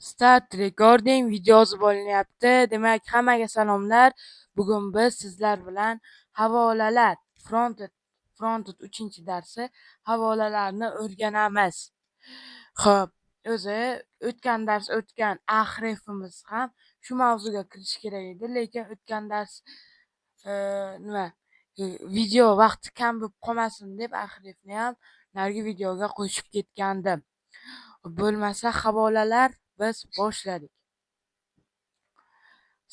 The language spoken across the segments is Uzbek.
Start recording videosi bo'linyapti. Demak, hammaga salomlar. Bugun biz sizlar bilan havolalar frontend 3-darsi havolalarni o'rganamiz. Xo'p, o'zi o'tgan dars o'tgan ahrefimiz ham shu mavzuga kirish kerak edi, lekin o'tgan dars nima video vaqti kam bo'lib qolmasin deb ahrefni ham narigi videoga qo'shib ketgandim. Bo'lmasa havolalar biz boshladik.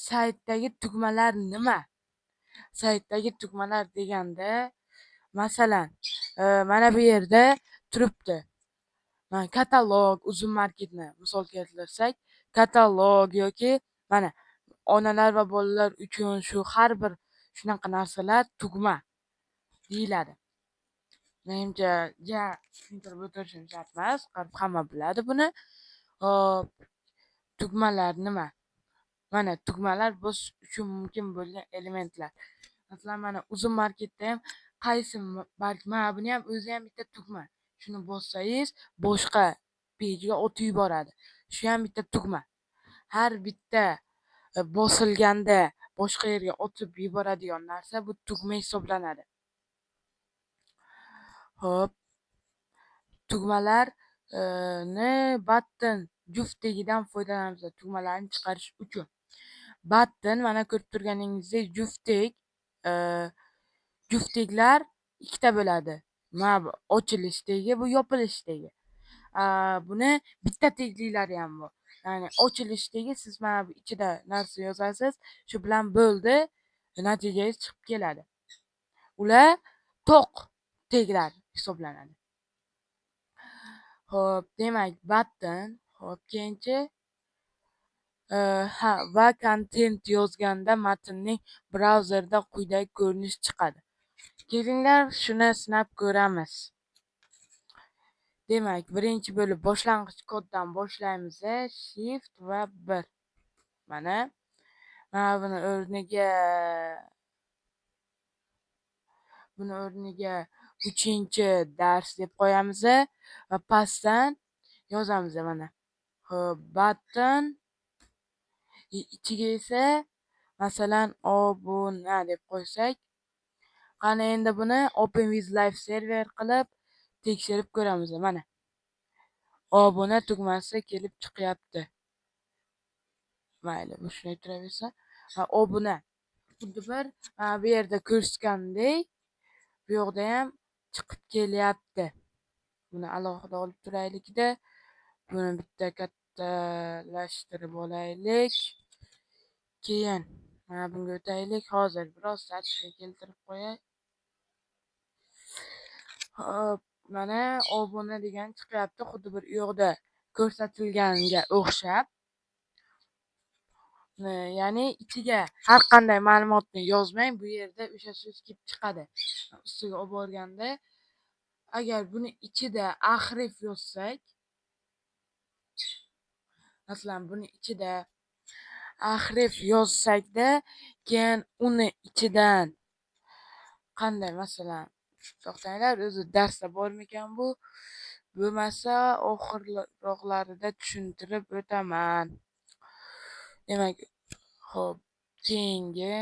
Saytdagi tugmalar nima? Saytdagi tugmalar deganda, masalan, mana bu yerda turibdi. Katalog, uzun marketni misol keltirsak, katalog yoki mana onalar va bolalar uchun shu har bir shunaqa narsalar tugma deyiladi. Menimcha tushuntirib o'tirishim shart emas, hamma biladi buni. Hop, tugmalar nima? Mana tugmalar biz uchun mumkin bo'lgan elementlar. Masalan, mana uzun marketda ham qaysi mana buni ham o'zi ham bitta tugma. Shuni bossangiz boshqa pejga o'tib yuboradi. Shu ham bitta tugma. Har bitta bosilganda boshqa yerga o'tib yuboradigan narsa bu tugma hisoblanadi. Xo'p, tugmalarni button juftligidan foydalanamiz tugmalarni chiqarish uchun. Button mana ko'rib turganingizdek juftliklar ikkita bo'ladi. Mana bu ochilishdagi, bu yopilishdagi. Buni bitta tegliklari ham bor. Ya'ni ochilishdagi siz mana bu ichida narsa yozasiz, shu bilan bo'ldi, natijangiz chiqib keladi. Ular to'q teglar hisoblanadi. Xo'p, demak button, xo'p, keyinchi va kontent yozganda matnning brauzerda quyidagi ko'rinish chiqadi. Kelinglar shuni sinab ko'ramiz. Demak, birinchi bo'lib boshlang'ich koddan boshlaymiz. Shift va 1. Mana buni o'rniga 3-dars deb qo'yamiz va pastdan yozamiz mana. Xo'p, button ichiga esa masalan obuna deb qo'ysak, qani endi buni Open with Live server qilib tekshirib ko'ramiz. Mana obuna tugmasi kelib chiqyapti. Mayli, bu shunday turaversa. Obuna xuddi bir bu yerda ko'rsatgandek bu yoqda ham chiqib kelyapti. Buni alohida olib turaylik-da. Buni bitta kattalashtirib olaylik. Keyin mana bunga o'taylik. Hozir biroz tartibga keltirib qo'yay. Hop, mana obuna degan chiqyapti, xuddi bir u yoqda ko'rsatilganga o'xshab. Ya'ni ichiga har qanday ma'lumotni yozmang, bu yerda o'sha so'z kelib chiqadi. Ustiga olib borganda, agar buni ichida ahref yozsak, masalan, buni ichida ahref yozsakda, keyin uni ichidan qanday, masalan, to'xtanglar, o'zi darsda bormikan bu? Bo'lmasa, oxirroqlarida tushuntirib o'taman. Demak, xo'p, keyingi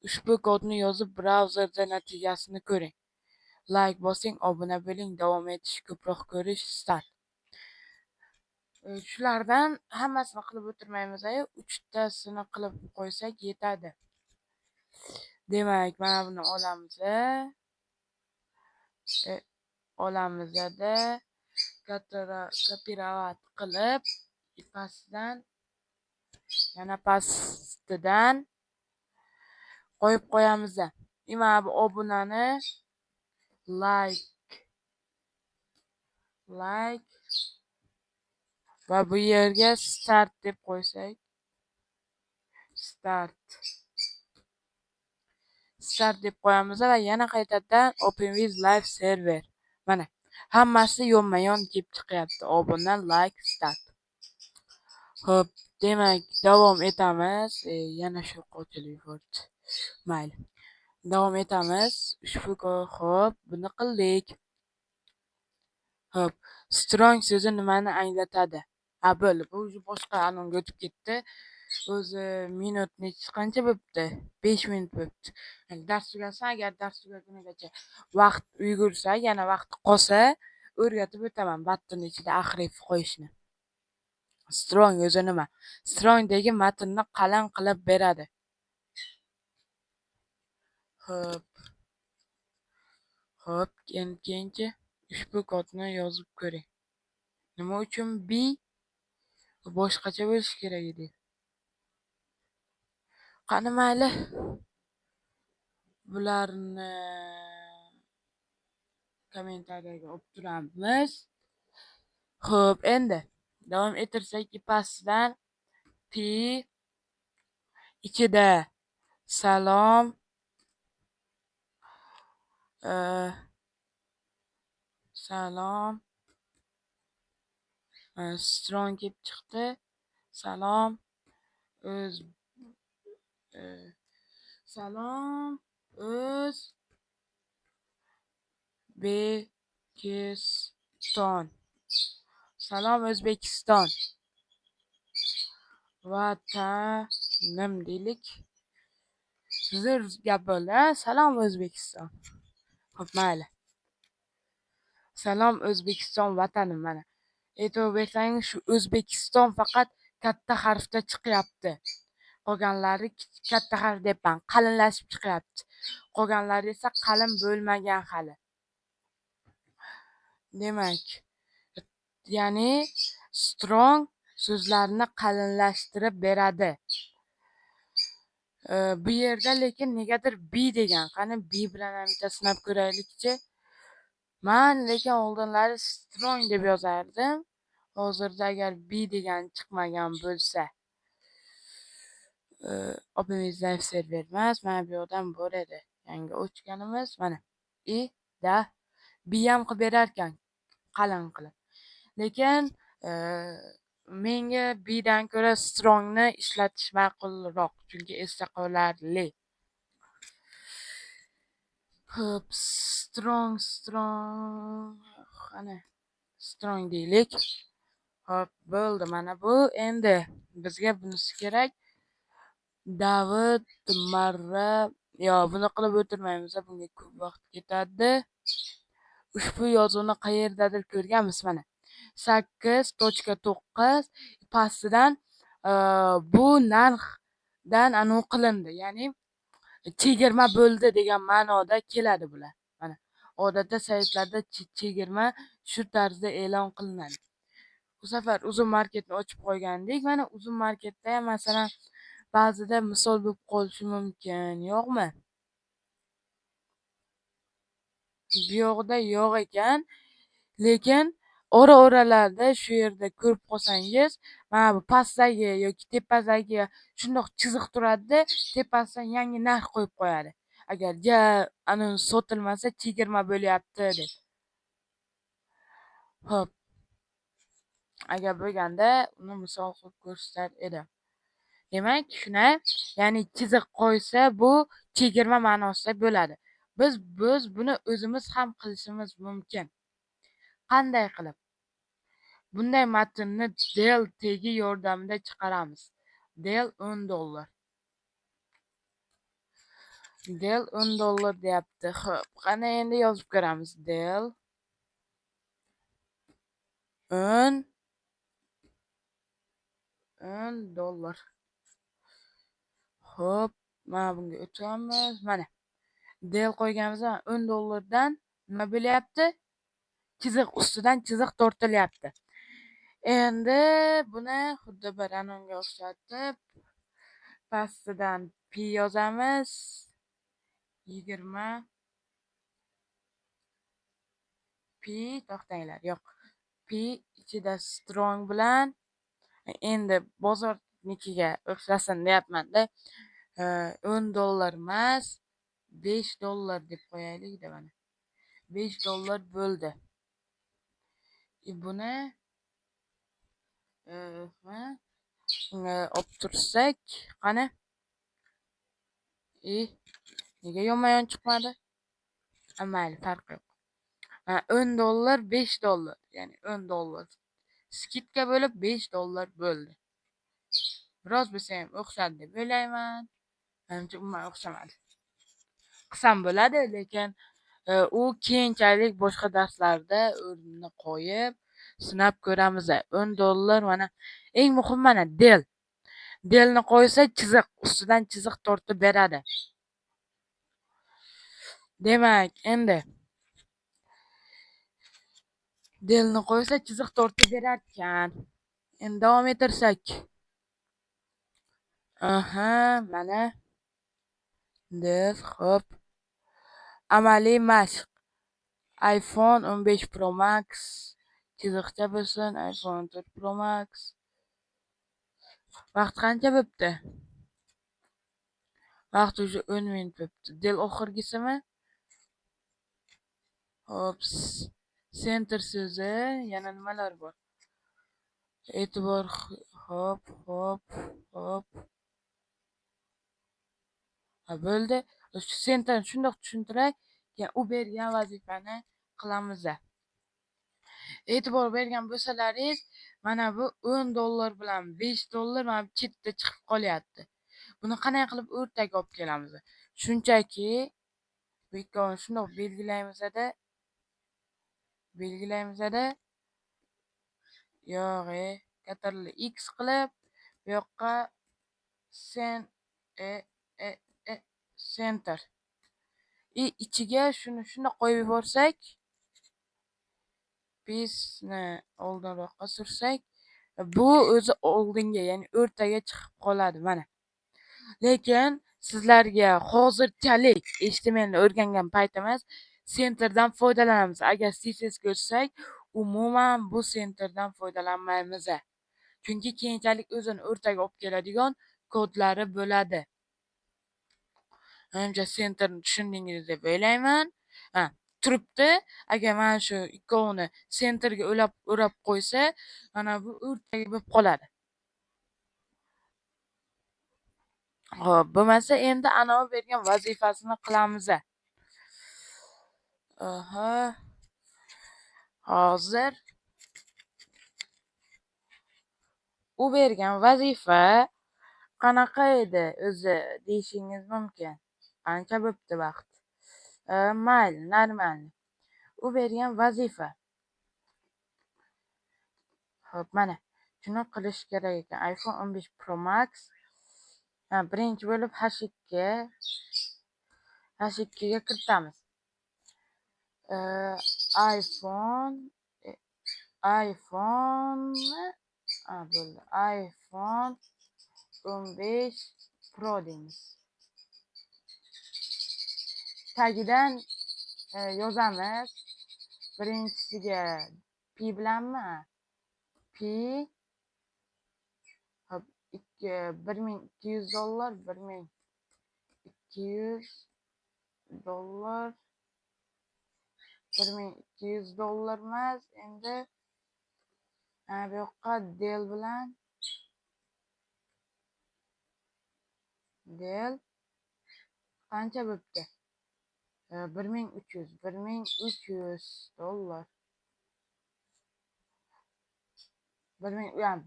ushbu kodni yozib brauzerda natijasini ko'ring. Like bosing, obuna bo'ling, davom etish, ko'proq ko'rish, start. Shulardan hammasini qilib o'tirmaymiz, 3tasini qilib qo'ysak yetadi. Demak, mana buni olamizda kopirovat qilib pastidan yana pastidan qo'yib qo'yamiz. Mana bu obunani like va bu yerga start deb qo'ysak, start deb qo'yamiz va yana qaytadan Open with Live server. Mana hammasi yonma-yon kelib chiqyapti. Obuna, like, start. Xo'p, demak, davom etamiz. Yana shu qo'chilib yubordi. Mayli. Davom etamiz. Ushbu xo'p, buni qildik. Xo'p, strong so'zi nimani anglatadi? bo'ldi. Bu уже boshqa anonga o'tib ketdi. O'zi minut qancha bo'pti? 5 minut bo'pti. Dars tugasin, agar dars tugagunigacha vaqt ulgursa, yana vaqti qolsa, o'rgatib o'taman matnni ichida ahrif qo'yishni. Strong o'zi nima? Strongdagi matnni qalin qilib beradi. Xo'p, keyinchi ushbu kodni yozib ko'ring. Nima uchun B boshqacha bo'lishi kerak edi? Qani mayli. Bularni kommentariyaga olib turamiz. Xo'p, endi davom ettirsak, pastidan P ichida salom salom strong kelib chiqdi. Salom o'z salom O'zbekiston. Salom O'zbekiston. Vatanim deylik. Zo'r gap bo'ldi. Salom O'zbekiston. Xo'p, mayli. Salom O'zbekiston vatanim mana. E'tibor bersangiz, shu O'zbekiston faqat katta harfda chiqyapti. Qolganlari katta harf deyapman, qalinlashib chiqyapti. Qolganlari esa qalin bo'lmagan hali. Demak, ya'ni strong so'zlarni qalinlashtirib beradi. Bu yerda lekin negadir B degan. Qani B bilan ham bitta sinab ko'raylikchi. Men lekin oldinlari strong deb yozardim. Hozirda agar B degan chiqmagan bo'lsa, optimizm server emas, mana bu yoqdan bor edi. Yangi ochganimiz mana. Da B ham qilib berar ekan, qalin qilib. Lekin menga B dan ko'ra strongni ishlatish ma'qulroq, chunki esda qolarli. Xo'p, strong qani strong deylik. Xo'p, bo'ldi mana bu. Endi bizga bunisi kerak. David marra buni qilib o'tirmaymiz, bunga ko'p vaqt ketadi. Ushbu yozuvni qayerdadir ko'rganmiz mana. 8.9 pastidan bu narxdan aniq qilindi. Ya'ni chegirma bo'ldi degan ma'noda keladi bular. Mana odatda saytlarda chegirma shu tarzda e'lon qilinadi. Bu safar uzun marketni ochib qo'ygandik. Mana uzun marketda ham masalan ba'zida misol bo'lib qolishi mumkin, yo'qmi? Bu yoqda yo'q ekan, lekin ora-oralarda shu yerda ko'rib qolsangiz, mana bu pastdagi yoki tepadagi shundoq chiziq turadi, tepasidan yangi narx qo'yib qo'yadi. Agar ani sotilmasa chegirma bo'lyapti deb. Xo'p. Agar bo'lganda uni misol qilib ko'rsatar edim. Demak, shuna, ya'ni chiziq qo'ysa bu chegirma ma'nosida bo'ladi. Biz buni o'zimiz ham qilishimiz mumkin. Qanday qilib? Bunday matnni del tegi yordamida chiqaramiz. Del $10. Del $10 deyapti. Xo'p, qani endi yozib ko'ramiz. Del $10. Xo'p, mana bunga o'tamiz. Mana del qo'yganimizda $10 dan nima bo'lyapti? Chiziq ustidan chiziq tortilyapti. Endi buni xuddi bir anonga o'xshatib pastidan P yozamiz. 20 P to'xtanglar. Yo'q. P ichida strong bilan endi bozornikiga o'xshasin deyapman-da. $10 emas, $5 deb qo'yaylik-da mana. $5 bo'ldi. Buni olib tursak, qani? Nega yonma-yon chiqmadi? Mayli, farqi yo'q. $10, $5, ya'ni $10 skidka bo'lib $5 bo'ldi. Biroz bo'lsa ham o'xshadi deb o'ylayman. Menimcha umuman o'xshamadi. Qilsam bo'ladi, lekin u keyinchalik boshqa darslarda o'rnini qo'yib sinab ko'ramiz. $10 mana eng muhim mana del. Delni qo'ysa chiziq, ustidan chiziq tortib beradi. Demak, endi delni qo'ysa chiziq tortib berar ekan. Endi davom ettirsak. Mana del, xo'p. Amaliy mashq. iPhone 15 Pro Max chiziqcha bo'lsin, iPhone 4 Pro Max. Vaqt qancha bo'pti? Vaqt уже 10 minut bo'pti. Del oxirgisimi? Hops. Center so'zi, yana nimalar bor? E'tibor, hop. Bo'ldi. Shu senterni shundoq tushuntiray, keyin u bergan vazifani qilamiz. E'tibor bergan bo'lsalaringiz, mana bu $10 bilan $5 mana chetda chiqib qolyapti. Buni qanday qilib o'rtaga olib kelamiz? Shunchaki bu ikkovini shundoq belgilaymiz-da. Yo'q, Ctrl X qilib, bu yoqqa center. Ichiga shuni shundoq qo'yib yuborsak, bizni oldinroqqa sursak, bu o'zi oldinga, ya'ni o'rtaga chiqib qoladi mana. Lekin sizlarga hozirchalik HTML o'rgangan paytimiz senterdan foydalanamiz. Agar CSS ko'rsak, umuman bu senterdan foydalanmaymiz. Chunki keyinchalik o'zini o'rtaga olib keladigan kodlari bo'ladi. Menimcha senterni tushundingiz deb o'ylayman. Turibdi. Agar mana shu ikkovini senterga o'rab qo'ysa, mana bu o'rtaga bo'lib qoladi. Xo'p, bo'lmasa endi anavi bergan vazifasini qilamiz. Hozir u bergan vazifa qanaqa edi o'zi deyishingiz mumkin. Qancha bo'pti vaqt? Mayli, normal. U bergan vazifa. Xo'p, mana shuni qilish kerak ekan. iPhone 15 Pro Max birinchi bo'lib H2 ga kiritamiz. iPhone bo'ldi. iPhone 15 Pro deymiz. Tagidan yozamiz. Birinchisiga P bilanmi? P $1200, $1200 emas. Endi bu yoqqa del bilan del qancha bo'pti? $1300.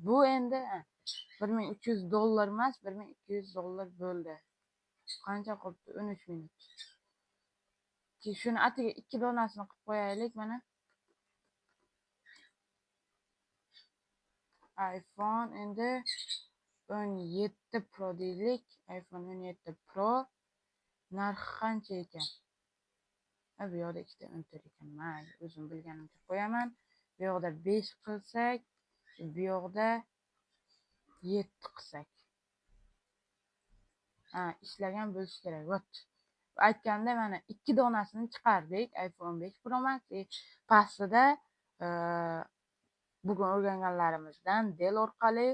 Bu endi $1300 emas, $1200 bo'ldi. Qancha qoldi? 13 minut. Shuni atiga 2 donasini qilib qo'yaylik mana. iPhone endi 17 Pro deylik. iPhone 17 Pro narxi qancha ekan? Bu yoqda ikkita unter ekan. Mayli, o'zim bilganimcha qo'yaman. Bu yoqda 5 qilsak, bu yoqda 7 qilsak. Ishlagan bo'lishi kerak. Vot. Aytganda mana 2 donasini chiqardik iPhone 15 Pro Max. Pastida bugun o'rganganlarimizdan del orqali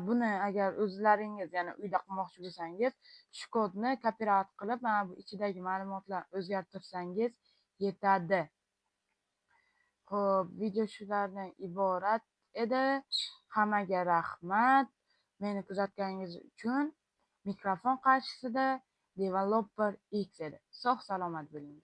buni agar o'zlaringiz yana uyda qilmoqchi bo'lsangiz, shu kodni kopirovat qilib, mana bu ichidagi ma'lumotlarni o'zgartirsangiz yetadi. Xo'p, video shulardan iborat edi. Hammaga rahmat. Meni kuzatganingiz uchun. Mikrofon qarshisida Developer X edi. Sog' salomat bo'ling.